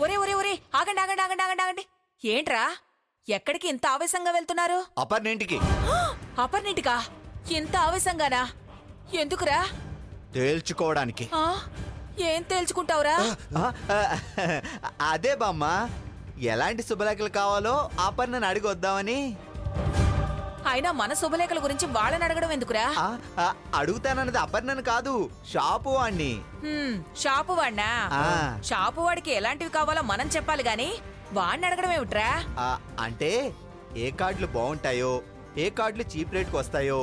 ఒరే ఒరే ఒరే ఆగండి ఆగండి ఆగండి ఆగండి ఆగండి. ఏంట్రా ఎక్కడికి ఇంత ఆవేశంగా వెళ్తున్నారు? అపర్ణింటికి. అపర్ణింటికా? ఇంత ఆవేశంగానా? ఎందుకురా? తేల్చుకోవడానికి. ఆ? ఏం తేల్చుకుంటావురా? అదే బామ్మ, ఎలాంటి శుభలేఖలు కావాలో అపర్ణని అడిగి వద్దామని. అయినా మన శుభలేఖల గురించి వాళ్ళని అడగడం ఎందుకురా? అడుగుతానన్నది అపర్ణను కాదు, షాపు వాణ్ణి. షాపు వాడినా? షాపు వాడికి ఎలాంటివి కావాలో మనం చెప్పాలి గాని వాడిని అడగడం ఏమిట్రా? అంటే ఏ కార్డులు బాగుంటాయో, ఏ కార్డులు చీప్ రేట్ కు వస్తాయో,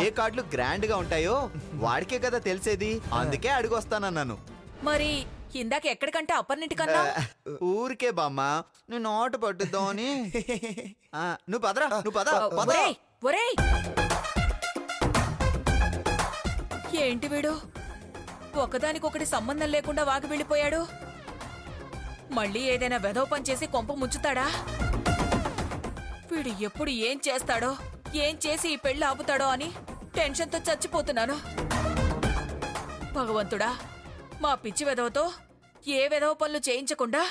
ఏ కార్డులు గ్రాండ్ గా ఉంటాయో వాడికే కదా తెలిసేది. అందుకే అడిగొస్తానన్నాను. మరి ఇందాక ఎక్కడికంటే అపర్ణింటికన్నా? ఊరికే బామ్మ, నేను ఆట పట్టుద్దామని. నువ్వు పదరా, నువ్వు పద. ఒరేయ్ ఏంటి వీడు ఒకదానికొకటి సంబంధం లేకుండా వాకి వెళ్ళిపోయాడు? మళ్ళీ ఏదైనా వెధవ పని చేసి కొంప ముంచుతాడా? వీడు ఎప్పుడు ఏం చేస్తాడో, ఏం చేసి ఈ పెళ్లి ఆపుతాడో అని టెన్షన్తో చచ్చిపోతున్నాను. భగవంతుడా, మా పిచ్చి వెధవతో ఏ వెధవ పనులు చేయించకుండా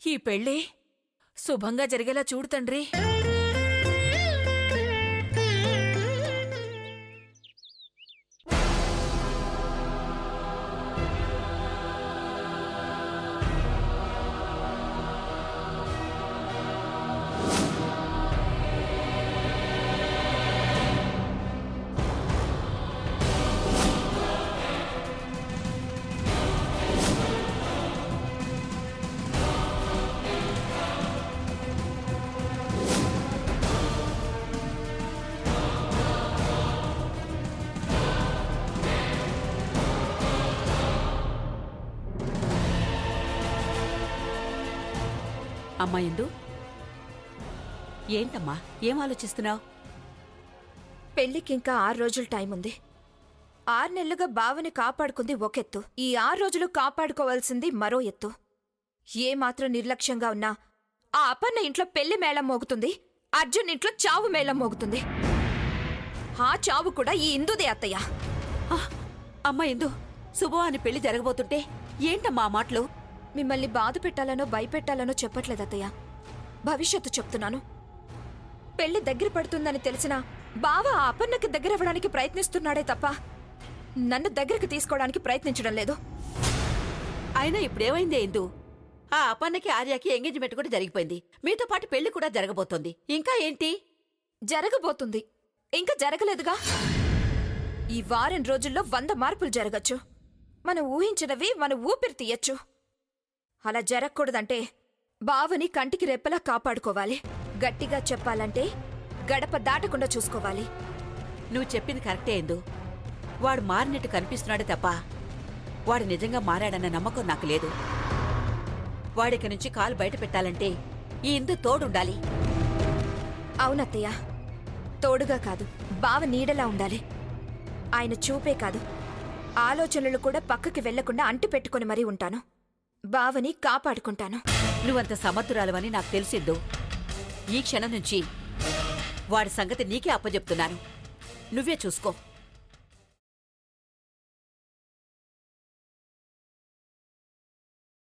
ఈ పెళ్లి శుభంగా జరిగేలా చూడు తండ్రి. అమ్మా ఇందు, ఏంటమ్మా ఏం ఆలోచిస్తున్నావు? పెళ్లికింకా 6 రోజులు టైం ఉంది. 6 నెలలుగా బావని కాపాడుకుంది ఒకెత్తు, ఈ 6 రోజులు కాపాడుకోవాల్సింది మరో ఎత్తు. ఏమాత్రం నిర్లక్ష్యంగా ఉన్నా ఆ అపర్ణ ఇంట్లో పెళ్లి మేళం మోగుతుంది, అర్జున్ ఇంట్లో చావు మేళం మోగుతుంది. ఆ చావు కూడా ఈ ఇందుదే అత్తయ్య. అమ్మా ఇందు, శుభవాని పెళ్లి జరగబోతుంటే ఏంటమ్మా ఆ మాటలు? మిమ్మల్ని బాధ పెట్టాలనో భయపెట్టాలనో చెప్పట్లేదత్తయ్య, భవిష్యత్తు చెప్తున్నాను. పెళ్లి దగ్గర పడుతుందని తెలిసినా బావ ఆ అపర్ణకి దగ్గరవ్వడానికి ప్రయత్నిస్తున్నాడే తప్ప నన్ను దగ్గరికి తీసుకోవడానికి ప్రయత్నించడం లేదు. అయినా ఇప్పుడేమైందే ఇందు? ఆ అపన్నకి ఆర్యాకి ఎంగేజ్మెంట్ కూడా జరిగిపోయింది, మీతో పాటు పెళ్లి కూడా జరగబోతోంది. ఇంకా ఏంటి? జరగబోతుంది, ఇంకా జరగలేదుగా. ఈ వారం రోజుల్లో 100 మార్పులు జరగచ్చు. మనం ఊహించినవి మన ఊపిరి తీయచ్చు. అలా జరగకూడదంటే బావని కంటికి రెప్పలా కాపాడుకోవాలి. గట్టిగా చెప్పాలంటే గడప దాటకుండా చూసుకోవాలి. నువ్వు చెప్పింది కరెక్టే ఇందు. వాడు మారినట్టు కనిపిస్తున్నాడే తప్ప వాడు నిజంగా మారాడన్న నమ్మకం నాకు లేదు. వాడికి నుంచి కాలు బయట పెట్టాలంటే ఈ ఇందు తోడుండాలి. అవునత్తయ్య, తోడుగా కాదు, బావ నీడలా ఉండాలి. ఆయన చూపే కాదు, ఆలోచనలు కూడా పక్కకి వెళ్లకుండా అంటి పెట్టుకుని మరీ ఉంటాను. బావని కాపాడుకుంటాను. నువ్వంత సమర్థురాలవని నాకు తెలిసిద్దు. ఈ క్షణం నుంచి వాడి సంగతి నీకే అప్పచెప్తున్నాను. నువ్వే చూసుకో.